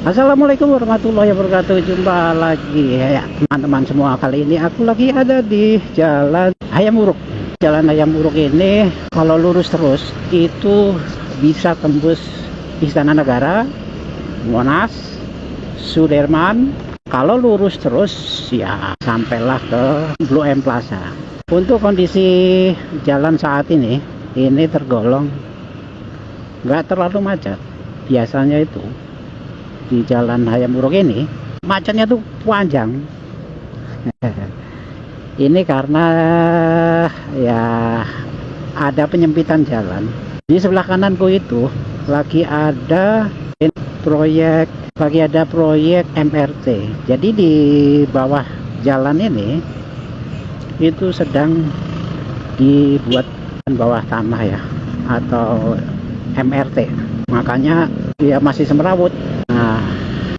Assalamualaikum warahmatullahi wabarakatuh. Jumpa lagi ya teman-teman semua. Kali ini aku lagi ada di Jalan Hayam Wuruk. Jalan Hayam Wuruk ini kalau lurus terus itu bisa tembus Istana Negara, Monas, Sudirman. Kalau lurus terus ya sampailah ke Blue M Plaza. Untuk kondisi jalan saat ini tergolong nggak terlalu macet. Biasanya itu di Jalan Hayam Wuruk ini macetnya tuh panjang. Ini karena ya ada penyempitan jalan. Di sebelah kananku itu lagi ada proyek MRT. Jadi di bawah jalan ini itu sedang dibuat bawah tanah ya, atau MRT. Makanya dia masih semrawut. Nah,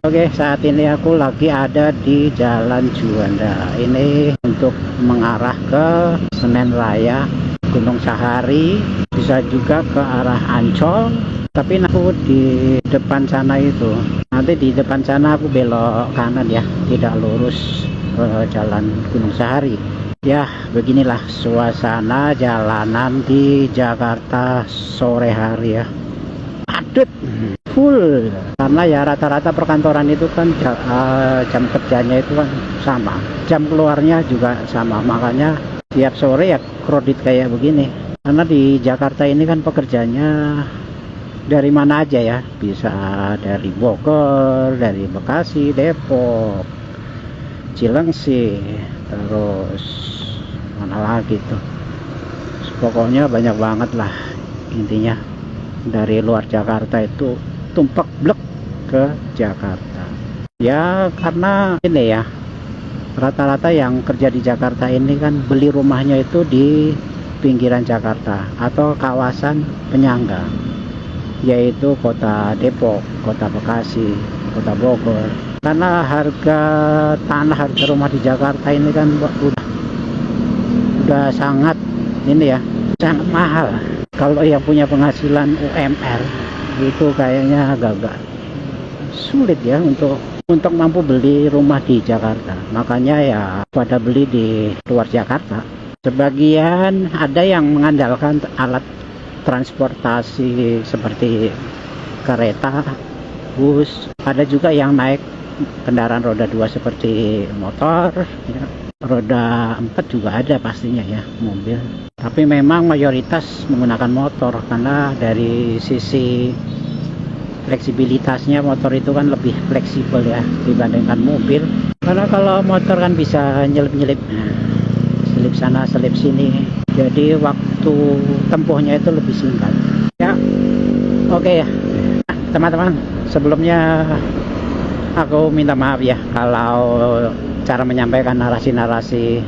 oke, saat ini aku lagi ada di Jalan Juanda. Ini untuk mengarah ke Senen Raya, Gunung Sahari, bisa juga ke arah Ancol. Tapi aku di depan sana itu, nanti di depan sana aku belok kanan ya, tidak lurus ke Jalan Gunung Sahari. Ya, beginilah suasana jalanan di Jakarta sore hari ya. Padat, full, karena ya rata-rata perkantoran itu kan jam kerjanya itu kan sama, jam keluarnya juga sama, makanya tiap sore ya kredit kayak begini. Karena di Jakarta ini kan pekerjanya dari mana aja ya, bisa dari Bogor, dari Bekasi, Depok, Cilengsi, terus mana lagi tuh, pokoknya banyak banget lah intinya. Dari luar Jakarta itu tumplek blek ke Jakarta ya, karena ini ya rata-rata yang kerja di Jakarta ini kan beli rumahnya itu di pinggiran Jakarta atau kawasan penyangga, yaitu kota Depok, kota Bekasi, kota Bogor. Karena harga tanah, harga rumah di Jakarta ini kan udah sangat ini ya, sangat mahal. Kalau yang punya penghasilan UMR itu kayaknya agak sulit ya untuk mampu beli rumah di Jakarta. Makanya ya pada beli di luar Jakarta. Sebagian ada yang mengandalkan alat transportasi seperti kereta, bus. Ada juga yang naik kendaraan roda 2 seperti motor ya. Roda 4 juga ada pastinya ya, mobil. Tapi memang mayoritas menggunakan motor karena dari sisi fleksibilitasnya motor itu kan lebih fleksibel ya dibandingkan mobil. Karena kalau motor kan bisa nyelip-nyelip, selip sana selip sini, jadi waktu tempuhnya itu lebih singkat ya. Oke ya teman-teman, sebelumnya aku minta maaf ya kalau cara menyampaikan narasi-narasi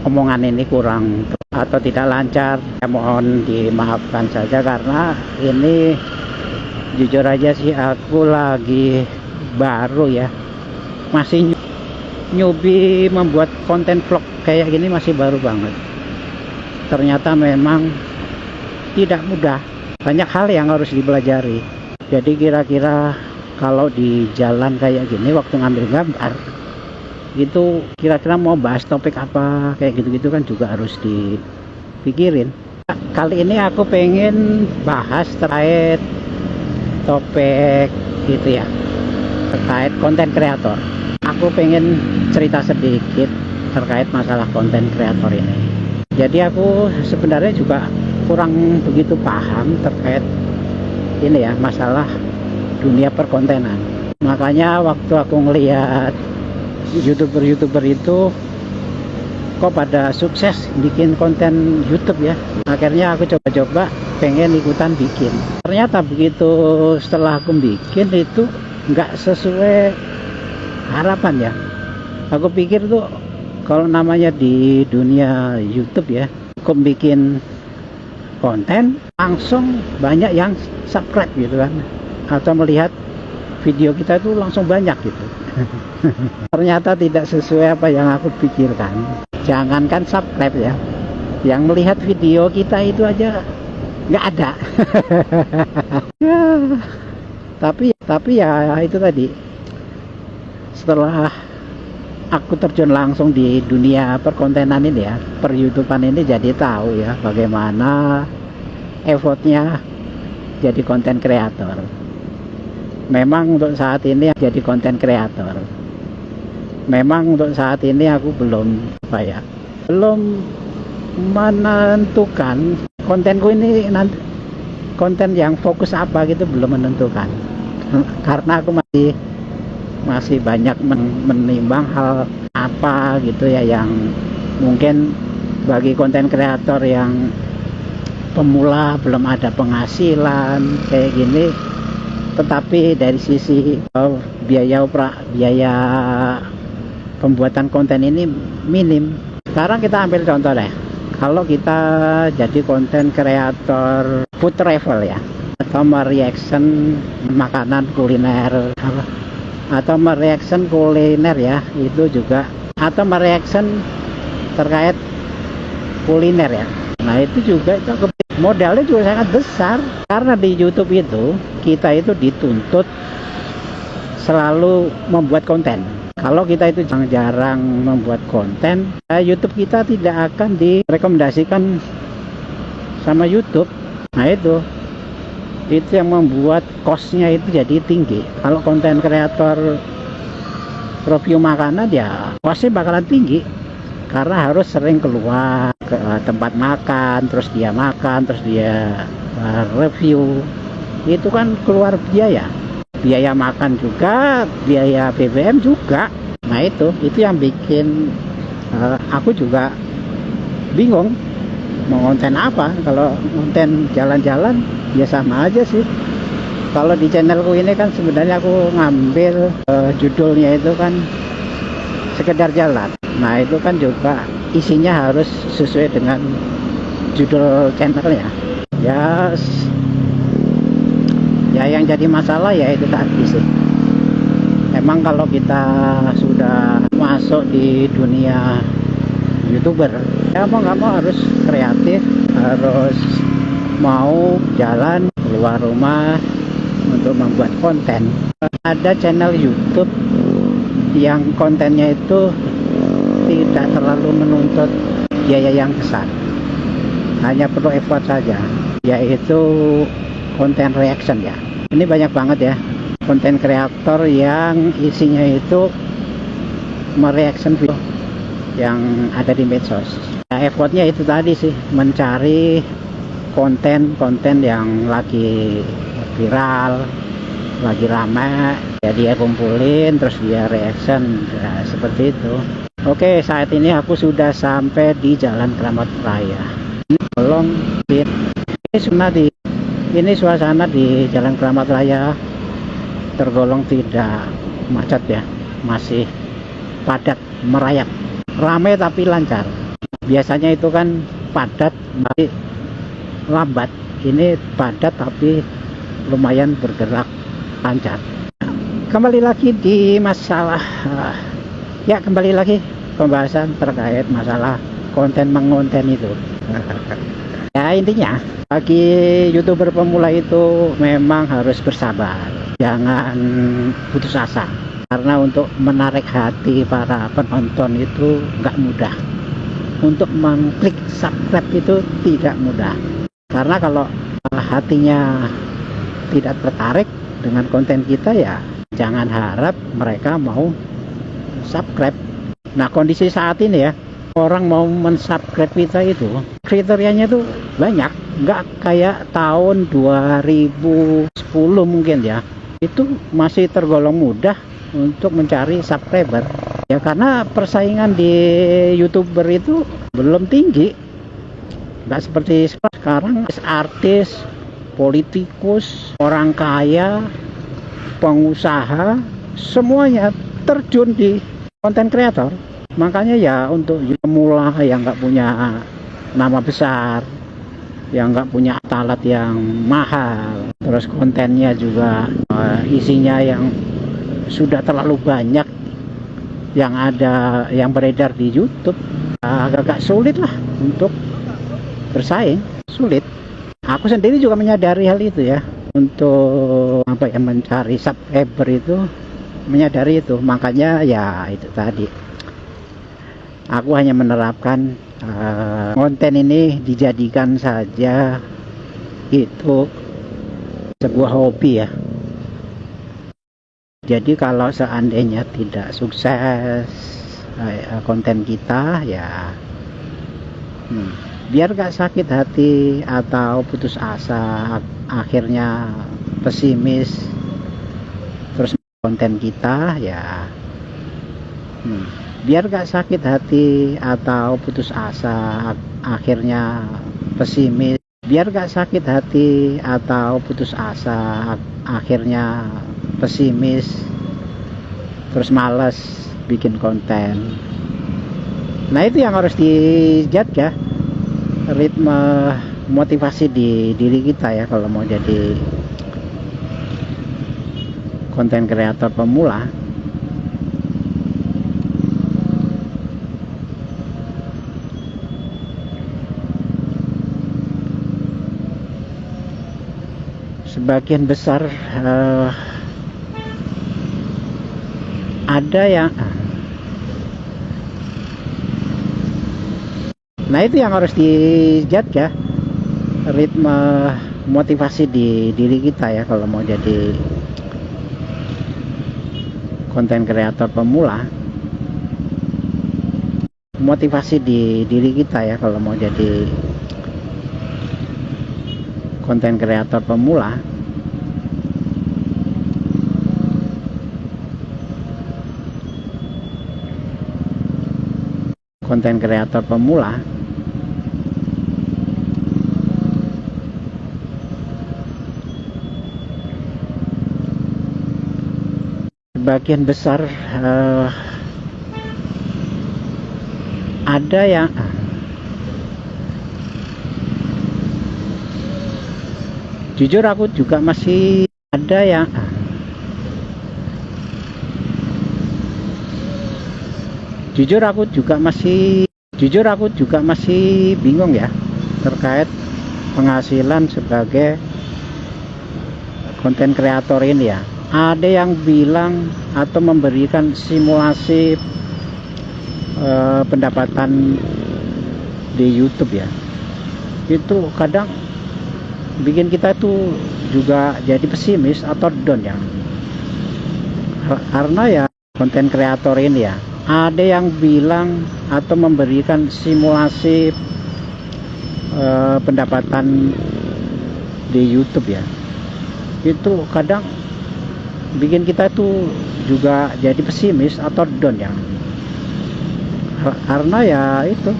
omongan ini kurang atau tidak lancar. Ya, mohon dimaafkan saja karena ini jujur aja sih aku lagi baru ya, masih newbie membuat konten vlog kayak gini, masih baru banget. Ternyata memang tidak mudah, banyak hal yang harus dipelajari. Jadi kira-kira kalau di jalan kayak gini waktu ngambil gambar itu kira-kira mau bahas topik apa kayak gitu-gitu kan juga harus dipikirin. Kali ini aku pengen bahas terkait topik gitu ya, terkait konten kreator. Aku pengen cerita sedikit terkait masalah konten kreator ini. Jadi aku sebenarnya juga kurang begitu paham terkait ini ya, masalah dunia perkontenan. Makanya waktu aku ngelihat YouTuber itu kok pada sukses bikin konten YouTube ya, akhirnya aku coba-coba pengen ikutan bikin. Ternyata begitu setelah aku bikin itu nggak sesuai harapan ya. Aku pikir tuh kalau namanya di dunia YouTube ya, aku bikin konten langsung banyak yang subscribe gitu kan, atau melihat video kita itu langsung banyak gitu. Ternyata tidak sesuai apa yang aku pikirkan. Jangankan subscribe ya, yang melihat video kita itu aja nggak ada. Tapi Tapi ya itu tadi, setelah aku terjun langsung di dunia perkontenan ini ya, per YouTubean ini, jadi tahu ya bagaimana effortnya jadi konten kreator. Memang untuk saat ini jadi konten kreator, memang untuk saat ini aku belum belum menentukan kontenku ini nanti, konten yang fokus apa gitu, belum menentukan. Karena aku masih banyak menimbang hal apa gitu ya yang mungkin bagi konten kreator yang pemula, belum ada penghasilan kayak gini, tetapi dari sisi biaya pembuatan konten ini minim. Sekarang kita ambil contoh deh, kalau kita jadi konten kreator food travel ya, atau mereaction makanan kuliner, atau mereaction kuliner ya, itu juga, atau mereaction terkait kuliner ya. Nah itu juga modalnya juga sangat besar, karena di YouTube itu kita itu dituntut selalu membuat konten. Kalau kita itu jarang membuat konten, YouTube kita tidak akan direkomendasikan sama YouTube. Nah itu yang membuat cost-nya itu jadi tinggi. Kalau konten kreator review makanan ya cost-nya bakalan tinggi, karena harus sering keluar ke tempat makan, terus dia makan, terus dia review. Itu kan keluar biaya makan juga, biaya BBM juga. Nah itu yang bikin aku juga bingung mau konten apa. Kalau konten jalan-jalan ya sama aja sih. Kalau di channelku ini kan sebenarnya aku ngambil judulnya itu kan sekedar jalan. Nah itu kan juga isinya harus sesuai dengan judul channelnya ya. Ya yang jadi masalah ya itu tadi sih. Emang kalau kita sudah masuk di dunia YouTuber, ya mau nggak mau harus kreatif, harus mau jalan keluar rumah untuk membuat konten. Ada channel YouTube yang kontennya itu tidak terlalu menuntut biaya yang besar, hanya perlu effort saja, yaitu konten reaction ya. Ini banyak banget ya konten kreator yang isinya itu mereaction video yang ada di medsos. Nah, effortnya itu tadi sih, mencari konten yang lagi viral, lagi ramai, ya dia kumpulin terus dia reaction. Nah, seperti itu. Oke, saat ini aku sudah sampai di Jalan Kramat Raya. Ini suasana di Jalan Kramat Raya tergolong tidak macet ya, masih padat merayap, ramai tapi lancar. Biasanya itu kan padat tapi lambat, ini padat tapi lumayan bergerak lancar. Kembali lagi di masalah kembali lagi pembahasan terkait masalah konten mengonten itu. Ya intinya bagi YouTuber pemula itu memang harus bersabar, jangan putus asa, karena untuk menarik hati para penonton itu nggak mudah. Untuk mengklik subscribe itu tidak mudah, karena kalau hatinya tidak tertarik dengan konten kita ya jangan harap mereka mau subscribe. Nah kondisi saat ini ya, orang mau mensubscribe kita itu kriterianya tuh banyak, nggak kayak tahun 2010 mungkin ya. Itu masih tergolong mudah untuk mencari subscriber ya, karena persaingan di YouTuber itu belum tinggi, nggak seperti sekarang. Artis, politikus, orang kaya, pengusaha, semuanya terjun di konten kreator. Makanya ya untuk pemula yang nggak punya nama besar, yang nggak punya alat yang mahal, terus kontennya juga isinya yang sudah terlalu banyak yang ada, yang beredar di YouTube, agak-agak sulit lah untuk bersaing, sulit. Aku sendiri juga menyadari hal itu ya. untuk apa ya, mencari subscriber itu, menyadari itu. Makanya ya itu tadi, aku hanya menerapkan konten ini dijadikan saja itu sebuah hobi ya. Jadi kalau seandainya tidak sukses konten kita ya, biar gak sakit hati atau putus asa, akhirnya pesimis, terus konten kita ya, biar gak sakit hati atau putus asa, akhirnya pesimis, biar gak sakit hati atau putus asa, akhirnya pesimis, terus malas bikin konten. Nah itu yang harus dijaga, ritme motivasi di diri kita ya, kalau mau jadi konten kreator pemula. Sebagian besar ada yang nah itu yang harus dijaga, ritme motivasi di diri kita ya, kalau mau jadi konten kreator pemula. Motivasi di diri kita ya, kalau mau jadi konten kreator pemula. Konten kreator pemula. Sebagian besar ada yang jujur aku juga masih ada yang jujur aku juga masih bingung ya terkait penghasilan sebagai konten kreator ini ya. Ada yang bilang atau memberikan simulasi pendapatan di YouTube ya, itu kadang bikin kita tuh juga jadi pesimis atau down ya, karena ya konten kreator ini ya, ada yang bilang atau memberikan simulasi pendapatan di YouTube ya, itu kadang bikin kita tuh juga jadi pesimis atau down ya, karena ya itu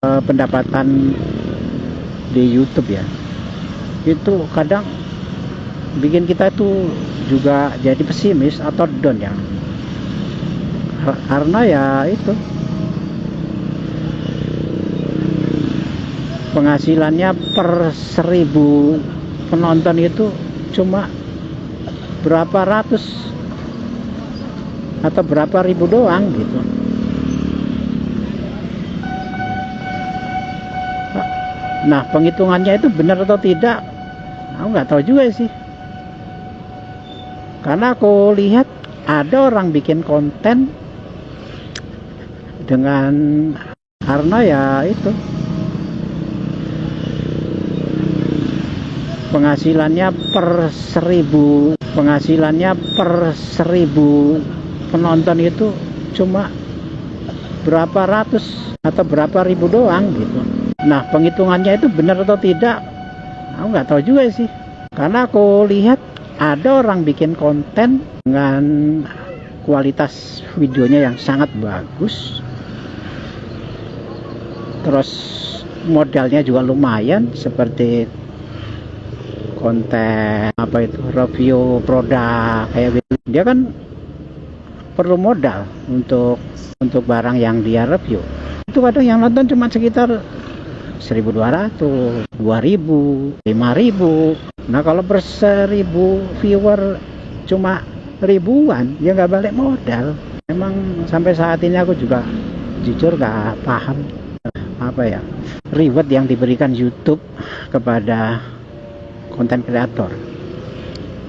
pendapatan di YouTube ya, itu kadang bikin kita tuh juga jadi pesimis atau down ya, karena ya itu penghasilannya per 1000 penonton itu cuma berapa ratus atau berapa ribu doang gitu. Nah penghitungannya itu benar atau tidak aku nggak tahu juga sih, karena aku lihat ada orang bikin konten dengan, karena ya itu penghasilannya per 1000 penonton itu cuma berapa ratus atau berapa ribu doang gitu. Nah penghitungannya itu benar atau tidak aku nggak tahu juga sih, karena aku lihat ada orang bikin konten dengan kualitas videonya yang sangat bagus, terus modalnya juga lumayan, seperti konten apa itu, review produk kayak gitu. Dia kan perlu modal untuk barang yang dia review. Itu kadang yang nonton cuma sekitar 1.200, 2.000, 5.000. Nah kalau per 1.000 viewer cuma ribuan, ya nggak balik modal. Memang sampai saat ini aku juga jujur nggak paham apa ya, reward yang diberikan YouTube kepada konten kreator.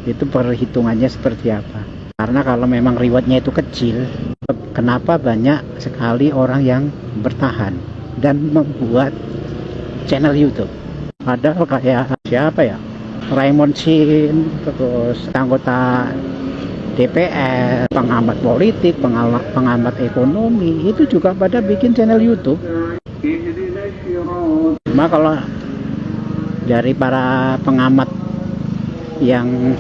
Itu perhitungannya seperti apa. Karena kalau memang rewardnya itu kecil, kenapa banyak sekali orang yang bertahan dan membuat channel YouTube. Padahal kayak siapa ya, Raymond Shin, terus anggota DPR, pengamat politik, pengamat ekonomi, itu juga pada bikin channel YouTube. Cuma kalau dari para pengamat yang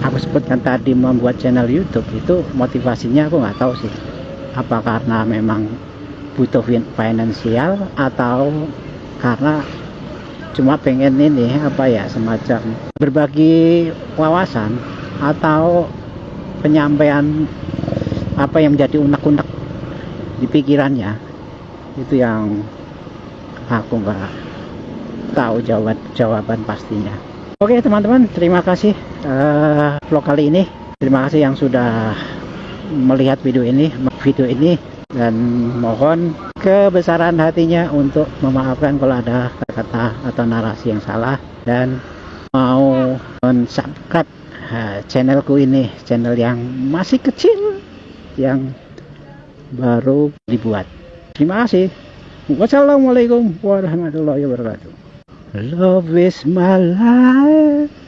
aku sebutkan tadi membuat channel YouTube, itu motivasinya aku nggak tahu sih. Apa karena memang butuh finansial atau karena cuma pengen ini apa ya, semacam berbagi wawasan atau penyampaian apa yang menjadi unek-unek di pikirannya. Itu yang aku nggak tahu jawaban pastinya. Oke teman-teman, terima kasih vlog kali ini. Terima kasih yang sudah melihat video ini dan mohon kebesaran hatinya untuk memaafkan kalau ada kata atau narasi yang salah, dan mau subscribe channelku ini, channel yang masih kecil yang baru dibuat. Terima kasih. Wassalamualaikum warahmatullahi wabarakatuh. Love is my life.